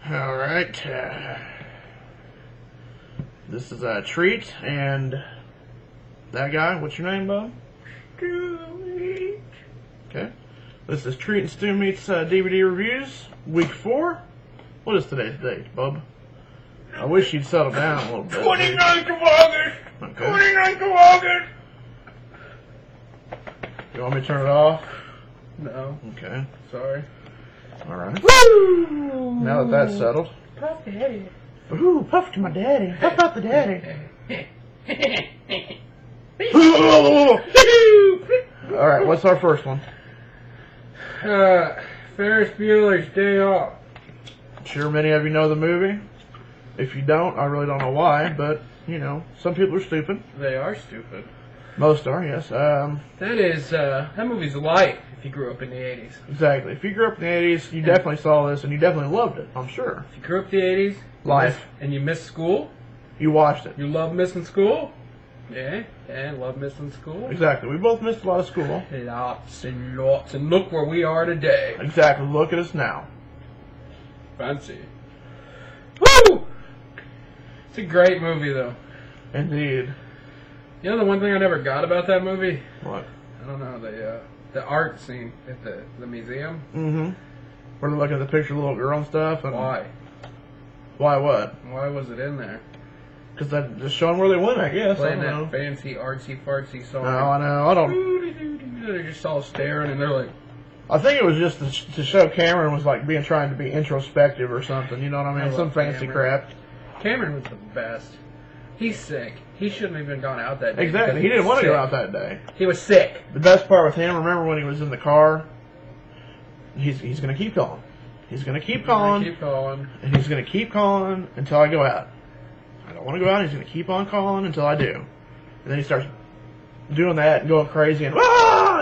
Alright. This is a Treat and that guy. What's your name, Bob? Okay. This is Treat and Stew Meat's DVD reviews. Week 4. What is today's date, Bub? I wish you'd settle down a little bit. 29th of August! Okay. 29th of August! You want me to turn it off? No. Okay. Sorry. Alright. Woo! Now that that's settled. Puff Daddy. Ooh, puff to my daddy. Puff out the daddy. Alright, what's our first one? Ferris Bueller's Day Off. Sure many of you know the movie. If you don't, I really don't know why, but, you know, some people are stupid. They are stupid. Most are, yes. That movie's life if you grew up in the 80s. Exactly. If you grew up in the 80s, you definitely saw this, and you definitely loved it, I'm sure. If you grew up in the 80s, Life. and you missed school, You watched it. you love missing school, yeah, love missing school. Exactly. We both missed a lot of school. Lots and lots, and look where we are today. Exactly. Look at us now. Fancy. Woo! It's a great movie, though. Indeed. You know the one thing I never got about that movie? What? I don't know, the art scene at the museum. Mm-hmm. We're looking at the picture of the little girl and stuff. And Why? Why what? Why was it in there? Because that just showing where they went, I guess. Playing I that don't know. fancy artsy fartsy song. No, I know. I don't. They're just all staring and they're like, I think it was just to show Cameron was like trying to be introspective or something. You know what I mean? I love Some fancy Cameron. crap. Cameron was the best. He's sick. He shouldn't have even gone out that day. Exactly. He didn't want to go out that day. He was sick. The best part with him, remember when he was in the car? He's going to keep calling. He's going to keep calling. Keep calling. And he's going to keep calling until I go out. I don't want to go out. He's going to keep on calling until I do. And then he starts doing that and going crazy and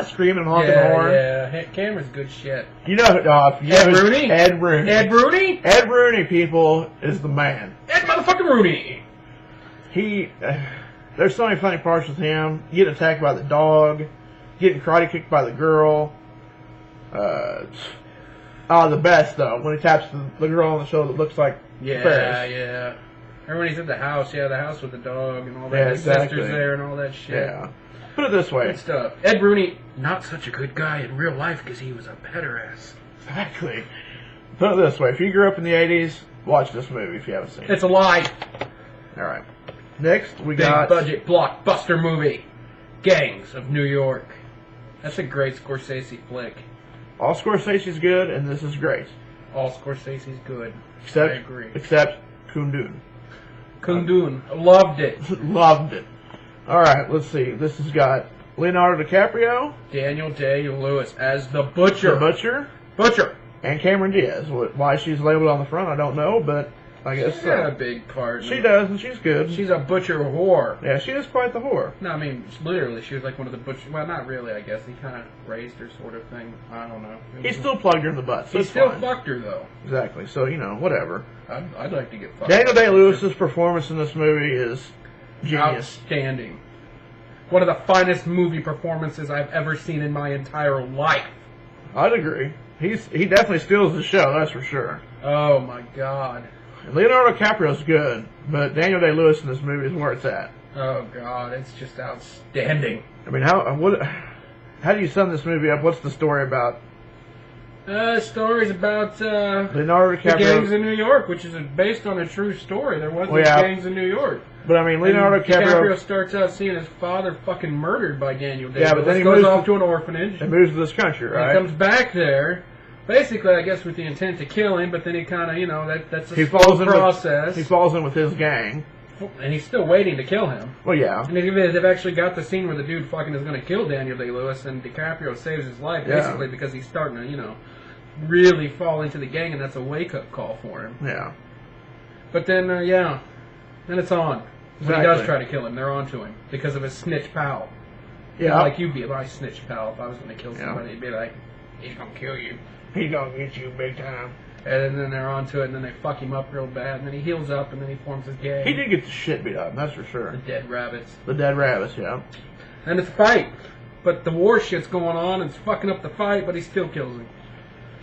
screaming and honking the horn. Yeah, Cameron's good shit. You know, Ed Rooney? Ed Rooney. Ed Rooney? Ed Rooney, people, is the man. Ed motherfucking Rooney. There's so many funny parts with him. Getting attacked by the dog, getting karate kicked by the girl. The best though, when he taps the girl on the shoulder that looks like Ferris. Yeah. Or when he's at the house, the house with the dog and all that. Yeah, His exactly. sister's there and all that shit. Yeah. Put it this way. Good stuff. Ed Rooney, not such a good guy in real life because he was a pederast. Exactly. Put it this way. If you grew up in the 80s, watch this movie if you haven't seen it. It's a lie. Alright. Next, we Big got... budget blockbuster movie. Gangs of New York. That's a great Scorsese flick. All Scorsese's good, and this is great. All Scorsese's good. I agree. Except Kundun. Kundun. Loved it. Loved it. Alright, let's see. This has got Leonardo DiCaprio. Daniel Day-Lewis as the Butcher. The Butcher. Butcher. And Cameron Diaz. Why she's labeled on the front, I don't know, but I guess She's so. got a big part. She does, and she's good. She's a butcher whore. Yeah, she is quite the whore. No, I mean, literally, she was like one of the butchers. Well, not really, I guess. He kind of raised her sort of thing. I don't know. He still plugged her in the butt, so He it's still fine. fucked her, though. Exactly, so, you know, whatever. I'd like to get fucked. Daniel Day-Lewis's performance in this movie is genius. Outstanding. One of the finest movie performances I've ever seen in my entire life. I'd agree. He definitely steals the show, that's for sure. Oh, my God. And Leonardo DiCaprio's good, but Daniel Day-Lewis in this movie is where it's at. Oh, God, it's just outstanding. I mean, how do you sum this movie up? What's the story about? Stories about Leonardo the DiCaprio. gangs in New York, which is based on a true story. There was gangs in New York. But I mean, Leonardo DiCaprio starts out seeing his father fucking murdered by Daniel Day-Lewis. Yeah, but then he goes moves off to an orphanage. And moves to this country, right? He comes back there, basically, I guess, with the intent to kill him. But then he kind of, that's a slow process. He falls in with his gang. And he's still waiting to kill him. Well, yeah. And they've actually got the scene where the dude fucking is going to kill Daniel Day-Lewis, and DiCaprio saves his life, basically, because he's starting to, really fall into the gang, and that's a wake-up call for him. Yeah. But then, then it's on. When Exactly. he does try to kill him, they're onto him because of his snitch pal. Yeah. Like you'd be my snitch pal if I was going to kill somebody. You'd be like, he's going to kill you. He's going to get you big time. And then they're onto it, and then they fuck him up real bad, and then he heals up, and then he forms his gang. He did get the shit beat up, that's for sure. The dead rabbits. The dead rabbits, yeah. And it's a fight. But the war shit's going on, and it's fucking up the fight, but he still kills him.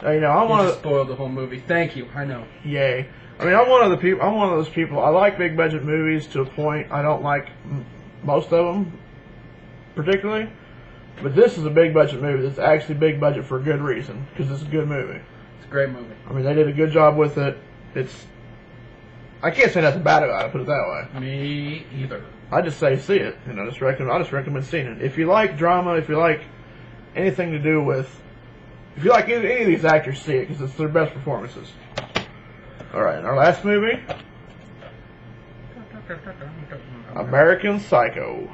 You know, I'm one of the, spoiled the whole movie. Thank you. I know. Yay. I mean, I'm one of the people. I'm one of those people. I like big budget movies to a point. I don't like most of them, particularly. But this is a big budget movie. It's actually big budget for a good reason, because it's a good movie. It's a great movie. I mean, they did a good job with it. I can't say nothing bad about it. Put it that way. Me either. I just say see it. You know, I just recommend seeing it. If you like drama, if you like anything to do with, if you like any of these actors, see it because it's their best performances. All right, our last movie, American Psycho,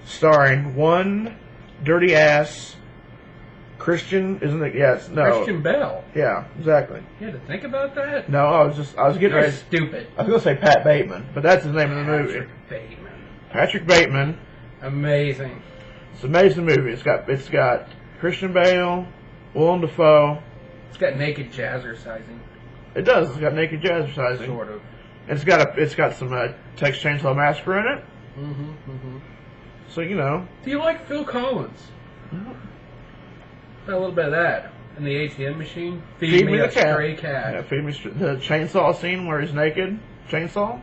starring one dirty ass Christian, isn't it? Yes, no. Christian Bale. Yeah, exactly. You had to think about that? No, I was getting You're stupid. I was going to say Pat Bateman, but that's his name in the movie. Patrick Bateman. Amazing. It's an amazing movie. It's got Christian Bale, Willem Dafoe. It's got naked jazzercising. It does. It's got naked jazzercising. Sort of. And it's got some Texas Chainsaw Massacre in it. Mm-hmm. So you know. Do you like Phil Collins? A little bit of that. And the ATM machine. Feed me a stray cat. Yeah, feed me the chainsaw scene where he's naked. Chainsaw.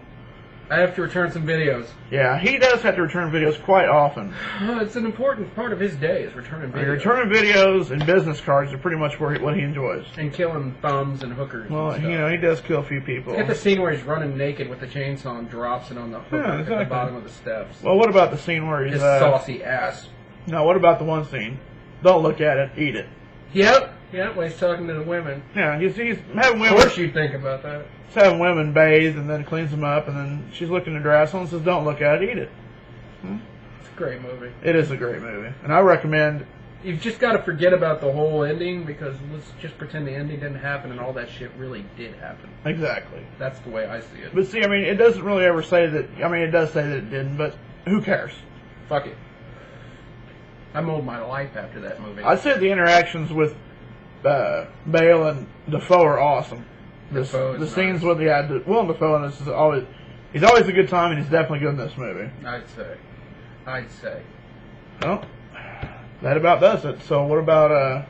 I have to return some videos. Yeah, he does have to return videos quite often. It's an important part of his day, is returning videos. Returning videos and business cards are pretty much what he enjoys. And killing thumbs and hookers. Well, and stuff. you know, he does kill a few people. Get the scene where he's running naked with the chainsaw and drops it on the hooker at the bottom of the steps. Well, what about the scene where he's... His saucy ass. No, what about the one scene? Don't look at it, eat it. Yep, when he's talking to the women. Yeah, he's having women... Of course you'd think about that. He's having women bathe and then cleans them up and then she's looking at her asshole and says, don't look at it, eat it. It's a great movie. It is a great movie. And I recommend... You've just got to forget about the whole ending because let's just pretend the ending didn't happen and all that shit really did happen. Exactly. That's the way I see it. But see, I mean, it doesn't really ever say that... I mean, it does say that it didn't, but who cares? Fuck it. I mowed my life after that movie. I'd say the interactions with Bale and Dafoe are awesome. The scenes with Willem Dafoe in this is always... He's always a good time, and he's definitely good in this movie. I'd say. Well, that about does it. So what about,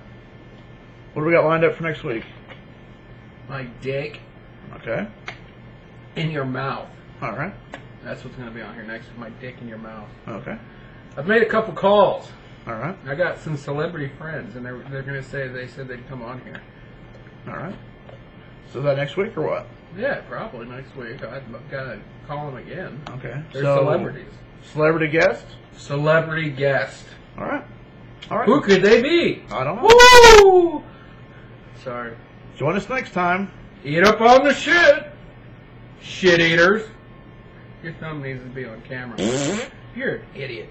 what do we got lined up for next week? My dick. Okay. In your mouth. All right. That's what's going to be on here next, with my dick in your mouth. Okay. I've made a couple calls. All right. I got some celebrity friends, and they're going to say, they said they'd come on here. All right. So is that next week or what? Yeah, probably next week. I've got to call them again. Okay. They're celebrities. Celebrity guest? Celebrity guest. All right. All right. Who could they be? I don't know. Woo! Sorry. Join us next time. Eat up on the shit. Shit eaters. Your thumb needs to be on camera. You're an idiot.